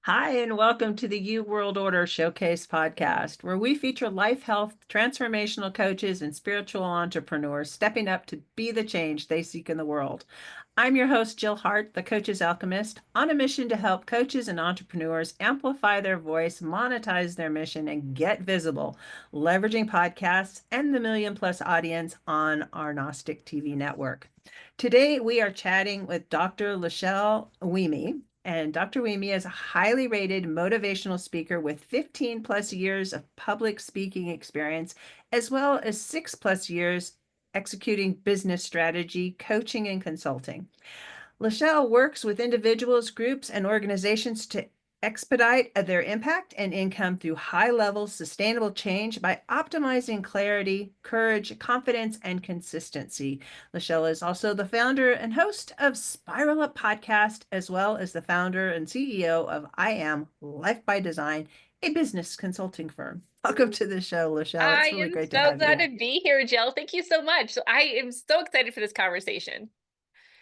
Hi, and welcome to the You World Order Showcase podcast, where we feature life, health, transformational coaches, and spiritual entrepreneurs stepping up to be the change they seek in the world. I'm your host, Jill Hart, the Coach's Alchemist, on a mission to help coaches and entrepreneurs amplify their voice, monetize their mission, and get visible, leveraging podcasts and the million-plus audience on our Gnostic TV network. Today, we are chatting with Dr. LaChelle Wieme. And Dr. Wieme is a highly rated motivational speaker with 15 plus years of public speaking experience, as well as 6 plus years executing business strategy, coaching, and consulting. LaChelle works with individuals, groups, and organizations to expedite their impact and income through high-level sustainable change by optimizing clarity, courage, confidence, and consistency. LaChelle is also the founder and host of Spiral Up Podcast, as well as the founder and CEO of I Am Life by Design, a business consulting firm. Welcome to the show, LaChelle. I It's really am great to so have glad you. to be here, Jill. Thank you so much. I am so excited for this conversation.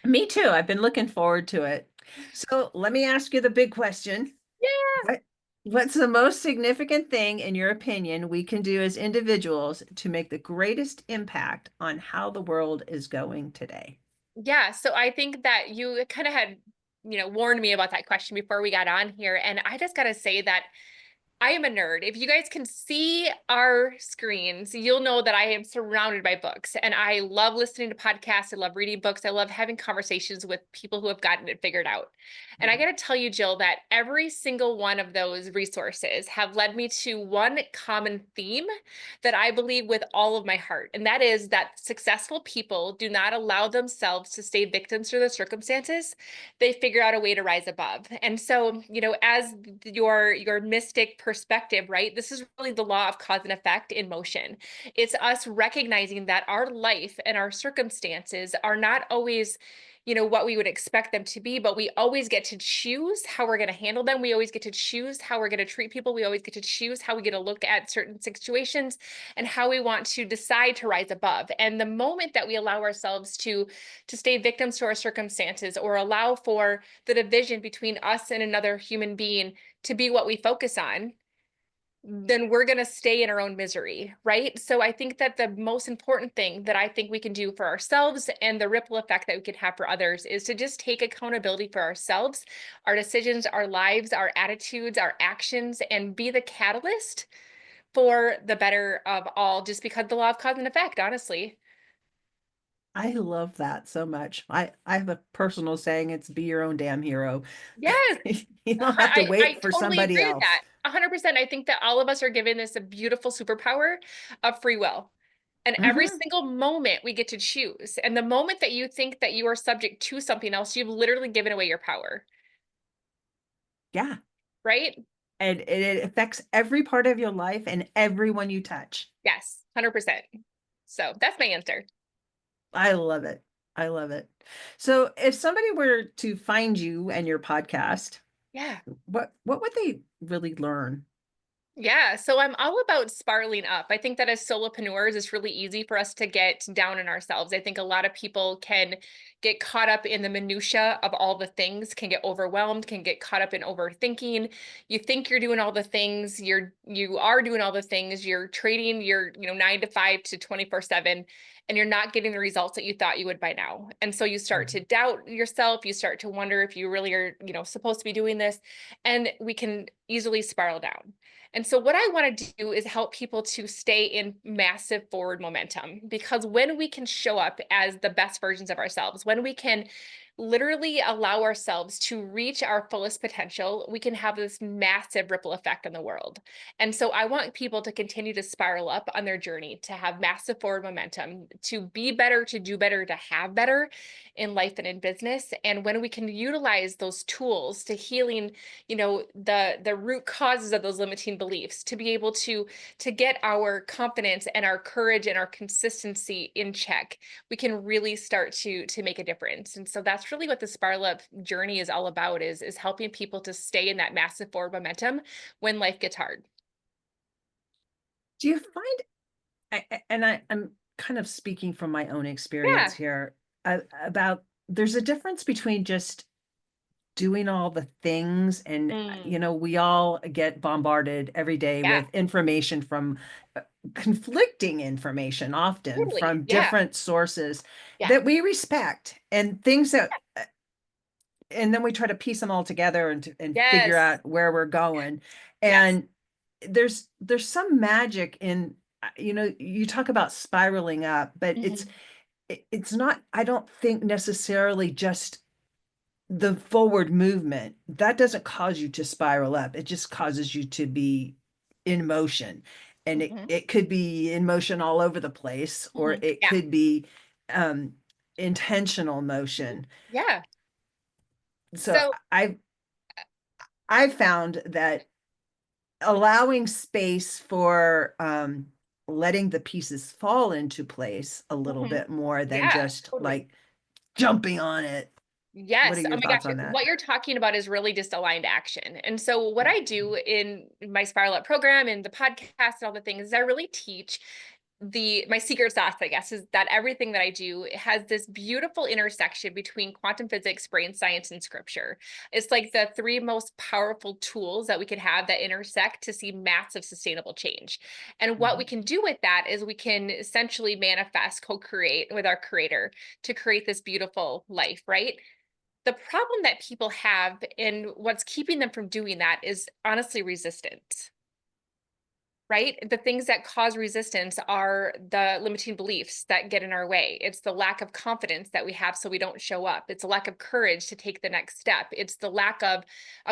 Me too. I've been looking forward to it. So let me ask you the big question. Yeah. What what's the most significant thing, in your opinion, we can do as individuals to make the greatest impact on how the world is going today? Yeah. So I think that you kind of had, warned me about that question before we got on here. And I just got to say that I am a nerd. If you guys can see our screens, you'll know that I am surrounded by books and I love listening to podcasts. I love reading books. I love having conversations with people who have gotten it figured out. And I got to tell you, Jill, that every single one of those resources have led me to one common theme that I believe with all of my heart. And that is that successful people do not allow themselves to stay victims to the circumstances. They figure out a way to rise above. And so, as your mystic perspective, right? This is really the law of cause and effect in motion. It's us recognizing that our life and our circumstances are not always what we would expect them to be, but we always get to choose how we're going to handle them. We always get to choose how we're going to treat people. We always get to choose how we get to look at certain situations and how we want to decide to rise above. And the moment that we allow ourselves to stay victims to our circumstances or allow for the division between us and another human being to be what we focus on, then we're going to stay in our own misery, right? So I think that the most important thing that I think we can do for ourselves and the ripple effect that we can have for others is to just take accountability for ourselves, our decisions, our lives, our attitudes, our actions, and be the catalyst for the better of all, just because the law of cause and effect, honestly. I love that so much. I have a personal saying, it's be your own damn hero. Yes, You don't have to I wait for totally somebody agree with else. that. 100%. I think that all of us are given this a beautiful superpower of free will. And every Hmm. single moment we get to choose. And the moment that you think that you are subject to something else, you've literally given away your power, Yeah. right? And it affects every part of your life and everyone you touch. Yes, 100%. So that's my answer. I love it. I love it. So if somebody were to find you and your podcast, Yeah. what would they really learn? Yeah, so I'm all about spiraling up. I think that as solopreneurs, it's really easy for us to get down in ourselves. I think a lot of people can get caught up in the minutia of all the things, can get overwhelmed, can get caught up in overthinking. You think you're doing all the things, you are doing all the things, you're trading your, 9 to 5 to 24/7, and you're not getting the results that you thought you would by now. And so you start to doubt yourself, you start to wonder if you really are, supposed to be doing this, and we can easily spiral down. And so, what I want to do is help people to stay in massive forward momentum because when we can show up as the best versions of ourselves, when we can literally allow ourselves to reach our fullest potential, we can have this massive ripple effect on the world. And so, I want people to continue to spiral up on their journey, to have massive forward momentum, to be better, to do better, to have better in life and in business. And when we can utilize those tools to healing the root causes of those limiting beliefs, to be able to get our confidence and our courage and our consistency in check, we can really start to make a difference. And so that's really what the spiral up journey is all about, is helping people to stay in that massive forward momentum when life gets hard. Do you find, I'm kind of speaking from my own experience Yeah. here, about there's a difference between just doing all the things. And, Mm, we all get bombarded every day yeah, with information from conflicting information, often totally. from Yeah. different sources Yeah. that we respect, and things that, and then we try to piece them all together and figure Yes. out where we're going. Yes. And there's some magic in, you talk about spiraling up, but it's Mhm. it's not, I don't think, necessarily just the forward movement. That doesn't cause you to spiral up. It just causes you to be in motion. And it, Mhm. it could be in motion all over the place, or Mhm. it Yeah. could be um, intentional motion. Yeah. So So, I've found that allowing space for letting the pieces fall into place a little mhm. bit more than Yeah, just totally. like jumping on it. What are Yes. Oh your my thoughts gosh. on that? What you're talking about is really just aligned action. And so what I do in my Spiral Up program and the podcast and all the things is I really teach my secret sauce, I guess, is that everything that I do has this beautiful intersection between quantum physics, brain science, and scripture. It's like the three most powerful tools that we could have that intersect to see massive sustainable change. And what we Mhm. can do with that is we can essentially manifest, co-create with our creator to create this beautiful life, right? The problem that people have and what's keeping them from doing that is honestly resistance, right? The things that cause resistance are the limiting beliefs that get in our way. It's the lack of confidence that we have so we don't show up. It's a lack of courage to take the next step. It's the lack of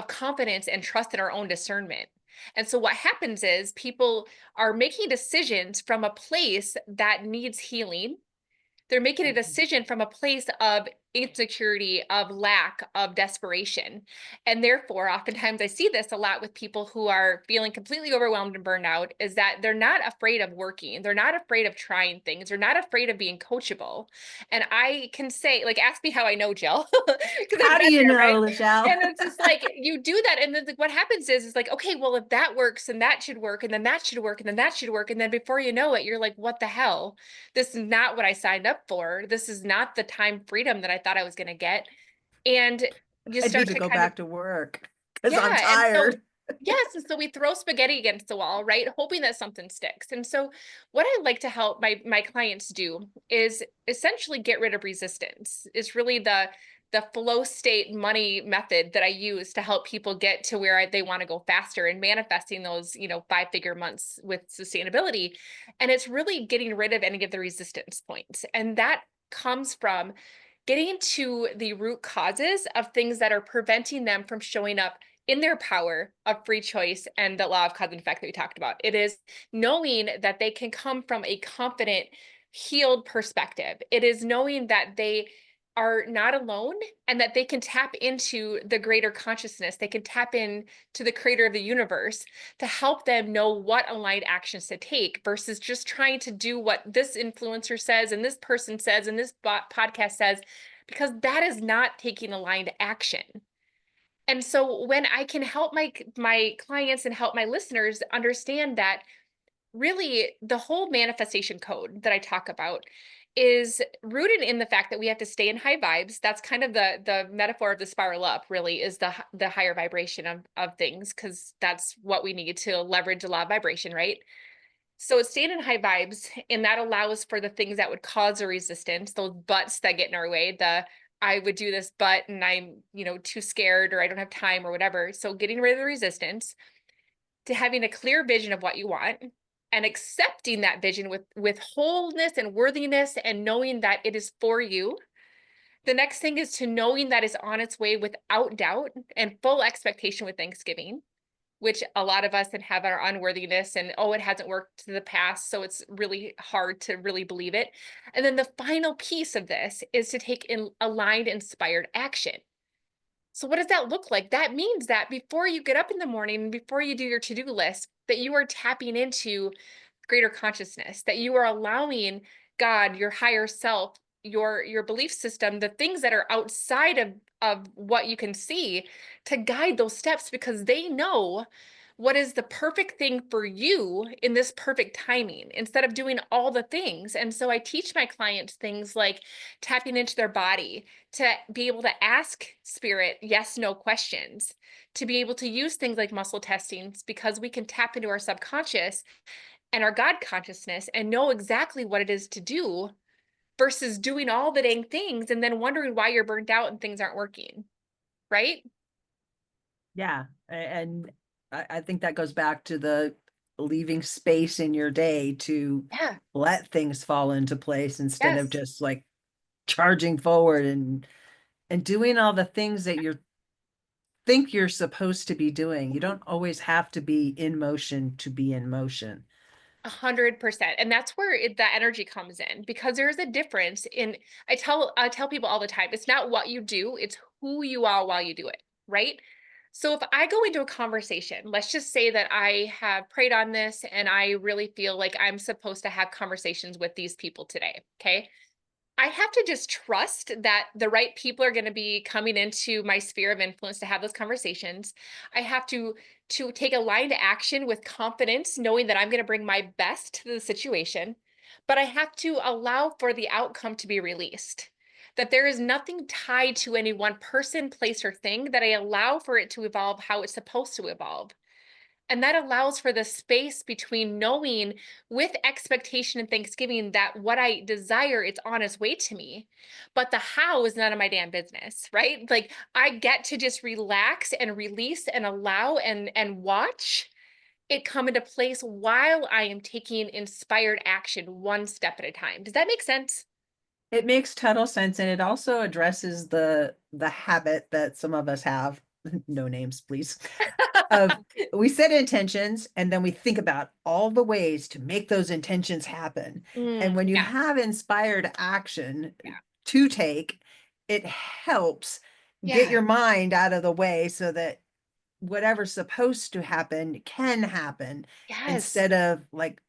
confidence and trust in our own discernment. And so what happens is people are making decisions from a place that needs healing. They're making a Mhm. decision from a place of insecurity, of lack, of desperation. And therefore, oftentimes I see this a lot with people who are feeling completely overwhelmed and burned out is that they're not afraid of working. They're not afraid of trying things. They're not afraid of being coachable. And I can say, like, ask me how I know, Jill, because I've How do been you there, right? know, LaChelle? And it's just like you do that. And then what happens is like, okay, well, if that works, then that should work, and then that should work, and then that should work. And then before you know it, you're like, what the hell? This is not what I signed up for. This is not the time freedom that I thought I was going to get. And you I need start to to go kind of, back to work because I'm yeah. And so, tired. yes. And so we throw spaghetti against the wall, right? Hoping that something sticks. And so what I like to help my clients do is essentially get rid of resistance. It's really the flow state money method that I use to help people get to where they want to go faster and manifesting those, 5-figure months with sustainability. And it's really getting rid of any of the resistance points. And that comes from getting to the root causes of things that are preventing them from showing up in their power of free choice and the law of cause and effect that we talked about. It is knowing that they can come from a confident, healed perspective. It is knowing that they are not alone and that they can tap into the greater consciousness. They can tap in to the creator of the universe to help them know what aligned actions to take versus just trying to do what this influencer says and this person says and this podcast says, because that is not taking aligned action. And so when I can help my clients and help my listeners understand that really the whole manifestation code that I talk about is rooted in the fact that we have to stay in high vibes. That's kind of the metaphor of the spiral up, really, is the higher vibration of things, because that's what we need to leverage a lot of vibration, right? So it's staying in high vibes, and that allows for the things that would cause a resistance, those buts that get in our way, the I would do this, but and I'm, too scared or I don't have time or whatever. So getting rid of the resistance to having a clear vision of what you want and accepting that vision with wholeness and worthiness and knowing that it is for you. The next thing is to knowing that it's on its way without doubt and full expectation with Thanksgiving, which a lot of us have our unworthiness and, oh, it hasn't worked to the past. So it's really hard to really believe it. And then the final piece of this is to take in aligned, inspired action. So what does that look like? That means that before you get up in the morning, before you do your to-do list, that you are tapping into greater consciousness, that you are allowing God, your higher self, your belief system, the things that are outside of what you can see to guide those steps because they know what is the perfect thing for you in this perfect timing instead of doing all the things. And so I teach my clients things like tapping into their body, to be able to ask spirit yes, no questions, to be able to use things like muscle testings, because we can tap into our subconscious and our God consciousness and know exactly what it is to do versus doing all the dang things and then wondering why you're burnt out and things aren't working. Right? Yeah. And I think that goes back to the leaving space in your day to Yeah. let things fall into place instead of Yes. just like charging forward and doing all the things that you think you're supposed to be doing. You don't always have to be in motion to be in motion. 100%. And that's where that energy comes in, because there is a difference in, I tell people all the time, it's not what you do, it's who you are while you do it, right? So if I go into a conversation, let's just say that I have prayed on this and I really feel like I'm supposed to have conversations with these people today, okay? I have to just trust that the right people are going to be coming into my sphere of influence to have those conversations. I have to take aligned action with confidence, knowing that I'm going to bring my best to the situation, but I have to allow for the outcome to be released. That there is nothing tied to any one person, place, or thing, that I allow for it to evolve how it's supposed to evolve. And that allows for the space between knowing with expectation and thanksgiving that what I desire, it's on its way to me. But the how is none of my damn business, right? Like I get to just relax and release and allow and watch it come into place while I am taking inspired action one step at a time. Does that make sense? It makes total sense, and it also addresses the habit that some of us have, no names, please, of we set intentions and then we think about all the ways to make those intentions happen. And when you Yeah, have inspired action yeah, to take, it helps get yeah. your mind out of the way so that whatever's supposed to happen can happen Yes. instead of like,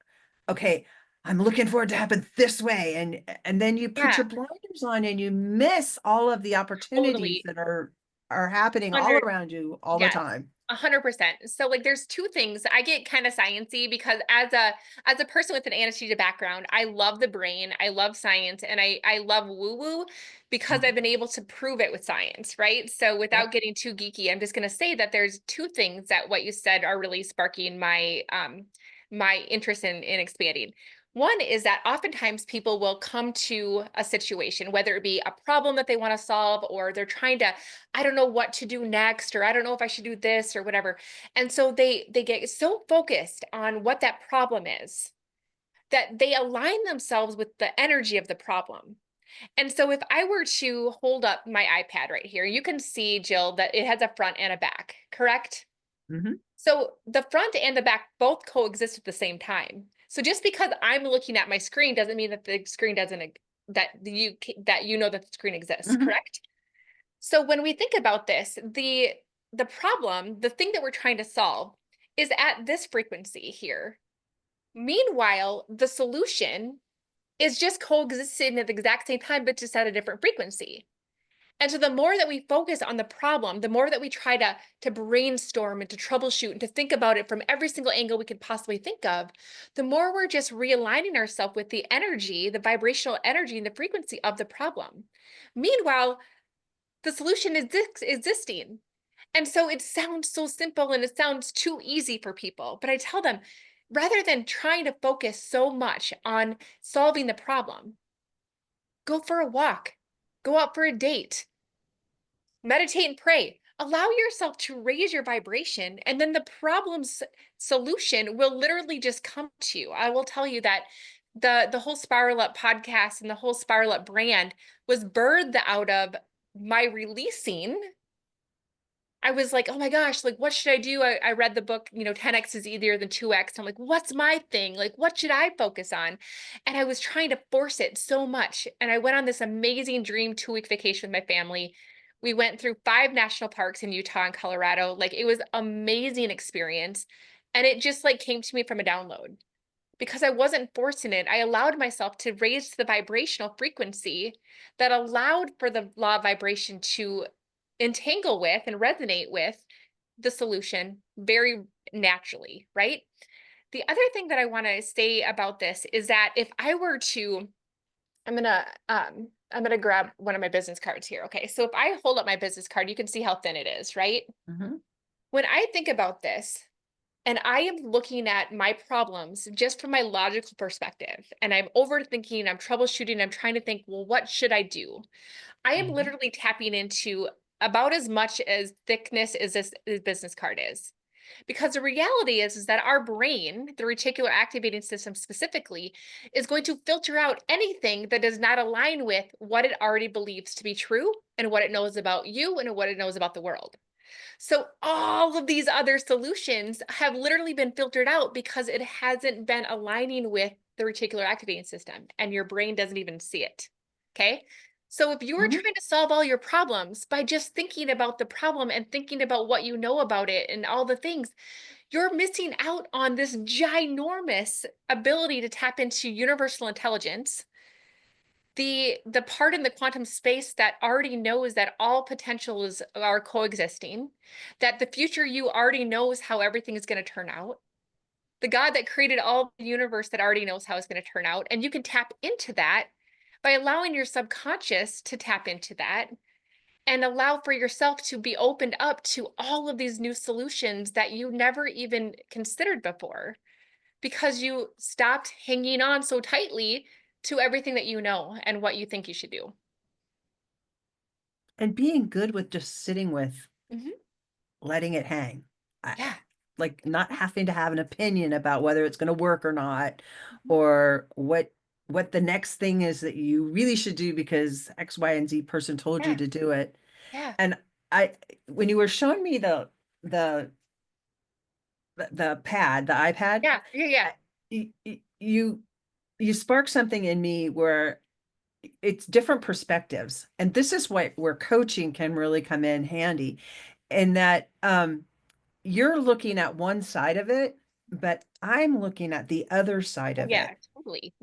okay, I'm looking for it to happen this way. And then you put Yeah, your blinders on and you miss all of the opportunities totally. that are happening all 100. around you all the Yes. time. 100%. So like there's two things. I get kind of sciencey because as a person with an anesthesia background, I love the brain, I love science, and I love woo-woo because Mhm. I've been able to prove it with science, right? So Yep. without getting too geeky, I'm just going to say that there's two things that what you said are really sparking my interest in expanding. One is that oftentimes people will come to a situation, whether it be a problem that they want to solve, or they're trying to, I don't know what to do next, or I don't know if I should do this or whatever. And so they get so focused on what that problem is that they align themselves with the energy of the problem. And so if I were to hold up my iPad right here, you can see, Jill, that it has a front and a back, correct? Mhm. So the front and the back both coexist at the same time. So just because I'm looking at my screen doesn't mean that the screen doesn't that you know that the screen exists, Mhm. correct? So when we think about this, the problem, the thing that we're trying to solve is at this frequency here. Meanwhile, the solution is just coexisting at the exact same time, but just at a different frequency. And so the more that we focus on the problem, the more that we try to brainstorm and to troubleshoot and to think about it from every single angle we could possibly think of, the more we're just realigning ourselves with the energy, the vibrational energy and the frequency of the problem. Meanwhile, the solution is existing. And so it sounds so simple and it sounds too easy for people. But I tell them, rather than trying to focus so much on solving the problem, go for a walk, go out for a date, meditate and pray. Allow yourself to raise your vibration, and then the problem's solution will literally just come to you. I will tell you that the whole Spiral Up podcast and the whole Spiral Up brand was birthed out of my releasing. I was like, oh my gosh, like, what should I do? I read the book, 10x is easier than 2x. I'm like, what's my thing? Like, what should I focus on? And I was trying to force it so much. And I went on this amazing dream 2-week vacation with my family. We went through 5 national parks in Utah and Colorado. Like, it was amazing experience. And it just like came to me from a download because I wasn't forcing it. I allowed myself to raise the vibrational frequency that allowed for the law of vibration to entangle with and resonate with the solution very naturally, right? The other thing that I want to say about this is that if I were to, I'm gonna grab one of my business cards here. Okay. So if I hold up my business card, you can see how thin it is, right? Mhm. When I think about this, and I am looking at my problems just from my logical perspective, and I'm overthinking, I'm troubleshooting, I'm trying to think, well, what should I do? I am Mhm. literally tapping into about as much as thickness as this business card is. Because the reality is that our brain, the reticular activating system specifically, is going to filter out anything that does not align with what it already believes to be true and what it knows about you and what it knows about the world. So all of these other solutions have literally been filtered out because it hasn't been aligning with the reticular activating system and your brain doesn't even see it. Okay. So if you're Mhm. trying to solve all your problems by just thinking about the problem and thinking about what you know about it and all the things, you're missing out on this ginormous ability to tap into universal intelligence, the part in the quantum space that already knows that all potentials are coexisting, that the future you already knows how everything is going to turn out, the God that created all the universe that already knows how it's going to turn out, and you can tap into that by allowing your subconscious to tap into that and allow for yourself to be opened up to all of these new solutions that you never even considered before because you stopped hanging on so tightly to everything that you know and what you think you should do. And being good with just sitting with Mhm. letting it hang. I, Yeah. like not having to have an opinion about whether it's going to work or not, Mhm. or what the next thing is that you really should do because X, Y, and Z person told you Yeah. to do it. Yeah. And I, when you were showing me the the pad, the iPad, Yeah. Yeah. Yeah. you you spark something in me where it's different perspectives. And this is what where coaching can really come in handy, in that you're looking at one side of it, but I'm looking at the other side Oh, of yeah. it. Totally.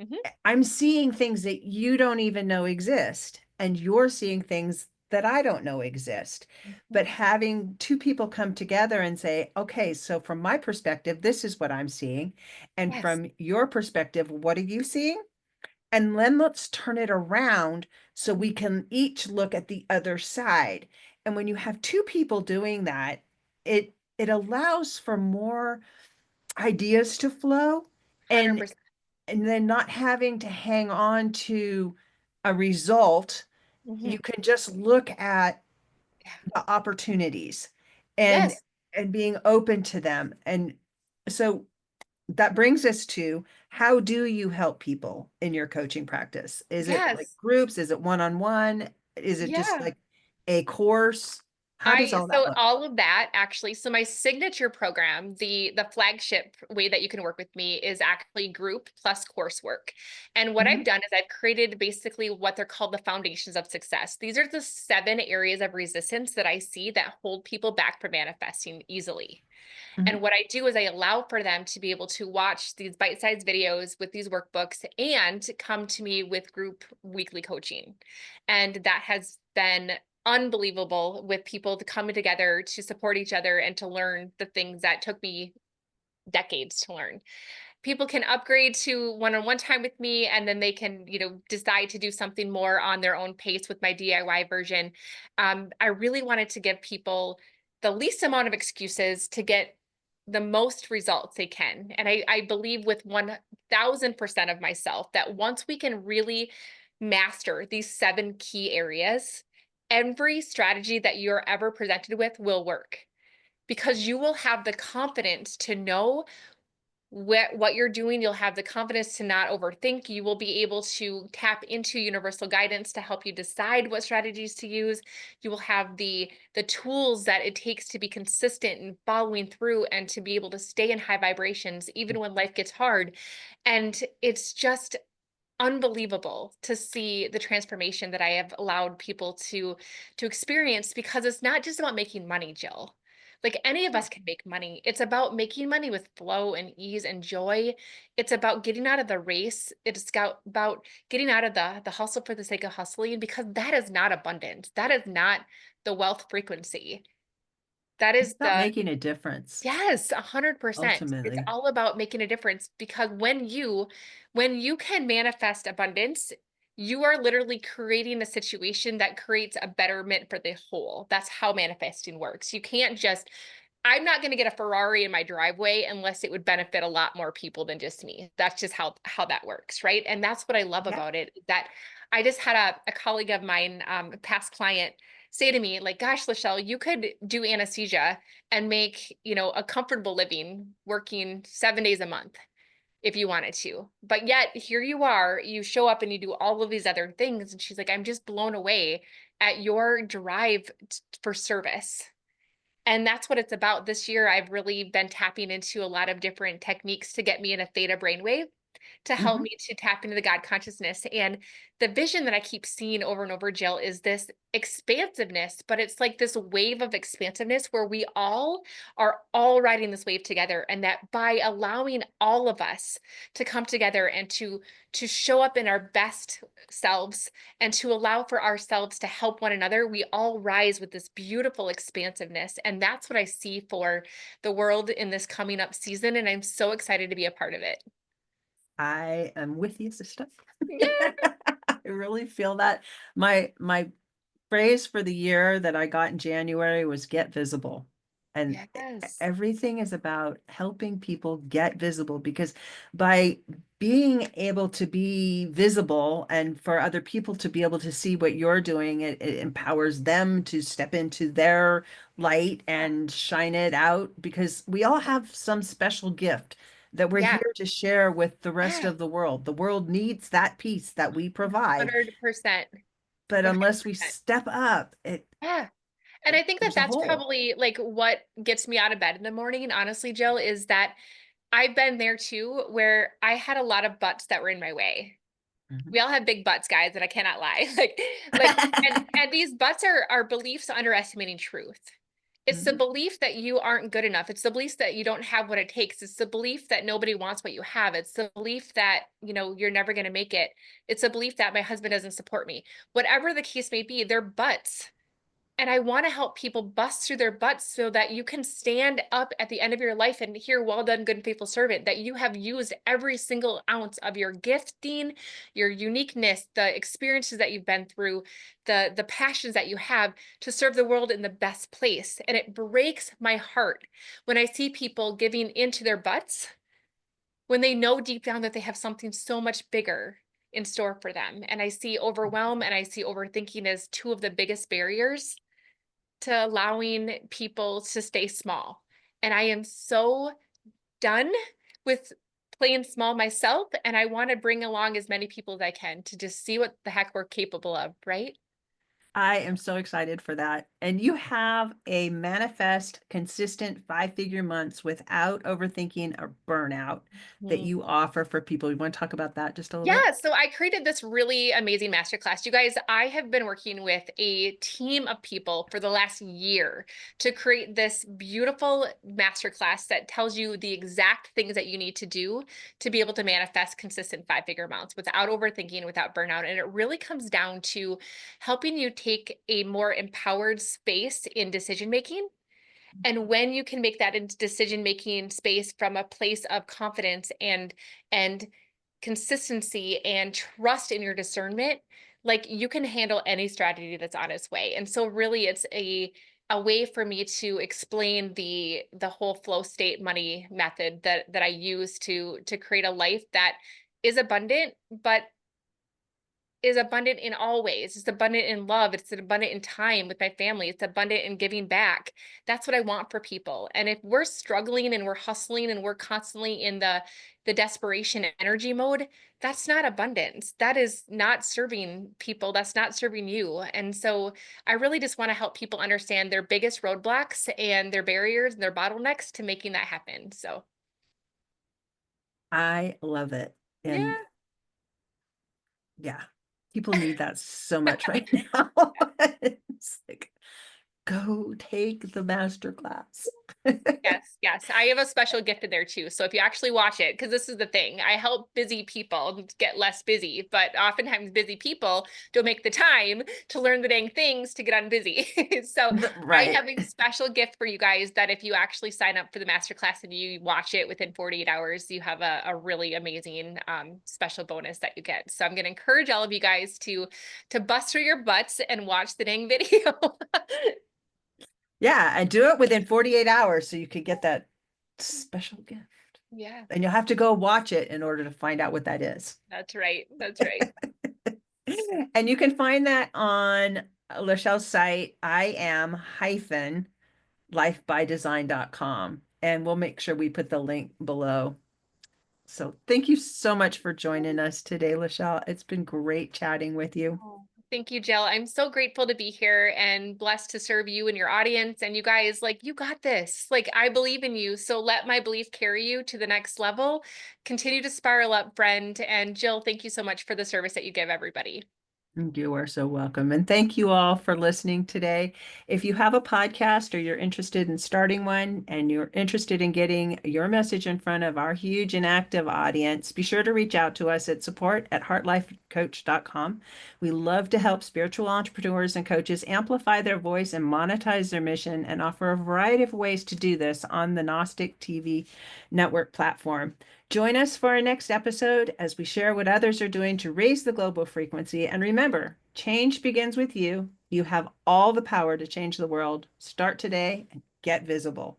I'm seeing things that you don't even know exist, and you're seeing things that I don't know exist. Mhm. But having two people come together and say, okay, so from my perspective, this is what I'm seeing. And Yes. from your perspective, what are you seeing? And then let's turn it around so we can each look at the other side. And when you have two people doing that, it allows for more ideas to flow, and 100%. and then not having to hang on to a result. You Mhm. can just look at Yeah. the opportunities and Yes. being open to them. And so that brings us to, how do you help people in your coaching practice? Is it like Yes. groups? Is it one-on-one? Is it just Yeah. like a course? How does all that So look? all of that actually, so my signature program, the flagship way that you can work with me is actually group plus coursework. And what Mhm. I've done is I've created basically what they're called the foundations of success. These are the 7 areas of resistance that I see that hold people back from manifesting easily. And Mhm. what I do is I allow for them to be able to watch these bite-sized videos with these workbooks and come to me with group weekly coaching. And that has been unbelievable with people to coming together to support each other and to learn the things that took me decades to learn. People can upgrade to one-on-one time with me and then they can, decide to do something more on their own pace with my DIY version. I really wanted to give people the least amount of excuses to get the most results they can. And I believe with 1000% of myself that once we can really master these 7 key areas, every strategy that you're ever presented with will work because you will have the confidence to know what you're doing. You'll have the confidence to not overthink. You will be able to tap into universal guidance to help you decide what strategies to use. You will have the tools that it takes to be consistent and following through and to be able to stay in high vibrations even when life gets hard. And it's just unbelievable to see the transformation that I have allowed people to experience because it's not just about making money, Jill. Like any of us can make money. It's about making money with flow and ease and joy. It's about getting out of the race. About getting out of the hustle for the sake of hustling because that is not abundance. That is not the wealth frequency. That It's is about making a difference, yes, 100%. It's ultimately. all about making a difference because when you can manifest abundance, you are literally creating a situation that creates a betterment for the whole. That's how manifesting works. You can't just I'm not going to get a Ferrari in my driveway unless it would benefit a lot more people than just me. That's just how that works, right? And that's what I love Yeah. about it. That I just had a colleague of mine, a past client, say to me, like, "Gosh, LaChelle, you could do anesthesia and make a comfortable living working 7 days a month if you wanted to. But yet here you are, you show up and you do all of these other things." And she's like, "I'm just blown away at your drive for service." And that's what it's about. This year, I've really been tapping into a lot of different techniques to get me in a theta brainwave to help Mhm. me to tap into the God consciousness. And the vision that I keep seeing over and over, Jill, is this expansiveness, but it's like this wave of expansiveness where we all are all riding this wave together. And that by allowing all of us to come together and to show up in our best selves and to allow for ourselves to help one another, we all rise with this beautiful expansiveness. And that's what I see for the world in this coming up season. And I'm so excited to be a part of it. I am with you, sister. Yeah. I really feel that. My phrase for the year that I got in January was get visible. And Yes. everything is about helping people get visible because by being able to be visible and for other people to be able to see what you're doing, it empowers them to step into their light and shine it out because we all have some special gift that we're Yeah. here to share with the rest Yeah. of the world. The world needs that piece that we provide, 100%. but unless we 100%. step up, Yeah. And I think that there's a that's hole. probably like what gets me out of bed in the morning, honestly, Jill, is that I've been there too, where I had a lot of butts that were in my way. Mhm. We all have big butts, guys, and I cannot lie. Like, and these butts are beliefs underestimating truth. It's the Mhm. belief that you aren't good enough. It's the belief that you don't have what it takes. It's the belief that nobody wants what you have. It's the belief that, you're never going to make it. It's a belief that my husband doesn't support me. Whatever the case may be, they're butts. And I want to help people bust through their butts so that you can stand up at the end of your life and hear, "Well done, good and faithful servant," that you have used every single ounce of your gifting, your uniqueness, the experiences that you've been through, the passions that you have to serve the world in the best place. And it breaks my heart when I see people giving into their butts when they know deep down that they have something so much bigger in store for them. And I see overwhelm and I see overthinking as two of the biggest barriers to allowing people to stay small. And I am so done with playing small myself. And I want to bring along as many people as I can to just see what the heck we're capable of, right? I am so excited for that. And you have a manifest, consistent 5-figure months without overthinking or burnout that Mhm. you offer for people. You want to talk about that just a little bit? Yeah, so I created this really amazing masterclass. You guys, I have been working with a team of people for the last year to create this beautiful masterclass that tells you the exact things that you need to do to be able to manifest consistent 5-figure amounts without overthinking, without burnout. And it really comes down to helping you take a more empowered space in decision making. And when you can make that into decision making space from a place of confidence and consistency and trust in your discernment, like you can handle any strategy that's on its way. And so really it's a way for me to explain the whole flow state money method that I use to create a life that is abundant, but is abundant in all ways. It's abundant in love. It's abundant in time with my family. It's abundant in giving back. That's what I want for people. And if we're struggling and we're hustling and we're constantly in the desperation energy mode, that's not abundance. That is not serving people. That's not serving you. And so I really just want to help people understand their biggest roadblocks and their barriers and their bottlenecks to making that happen. So, I love it. And yeah. yeah, people need that so much right now. It's like go take the master class. Yes, yes. I have a special gift in there too. So if you actually watch it, because this is the thing, I help busy people get less busy, but oftentimes busy people don't make the time to learn the dang things to get unbusy. So I Right. have a special gift for you guys that if you actually sign up for the masterclass and you watch it within 48 hours, you have a really amazing special bonus that you get. So I'm going to encourage all of you guys to bust through your butts and watch the dang video. Yeah, and do it within 48 hours so you could get that special gift. Yeah, And you'll have to go watch it in order to find out what that is. that's right. That's right. And you can find that on LaChelle's site, I am hyphen lifebydesign.com. And we'll make sure we put the link below. So thank you so much for joining us today, LaChelle. It's been great chatting with you. Oh, thank you, Jill. I'm so grateful to be here and blessed to serve you and your audience. And you guys, like, you got this. Like, I believe in you. So let my belief carry you to the next level. Continue to spiral up, friend. And Jill, thank you so much for the service that you give everybody. You are so welcome. And thank you all for listening today. If you have a podcast or you're interested in starting one and you're interested in getting your message in front of our huge and active audience, be sure to reach out to us at support@heartlifecoach.com. We love to help spiritual entrepreneurs and coaches amplify their voice and monetize their mission and offer a variety of ways to do this on the Gnostic TV network platform. Join us for our next episode as we share what others are doing to raise the global frequency. And remember, change begins with you. You have all the power to change the world. Start today and get visible.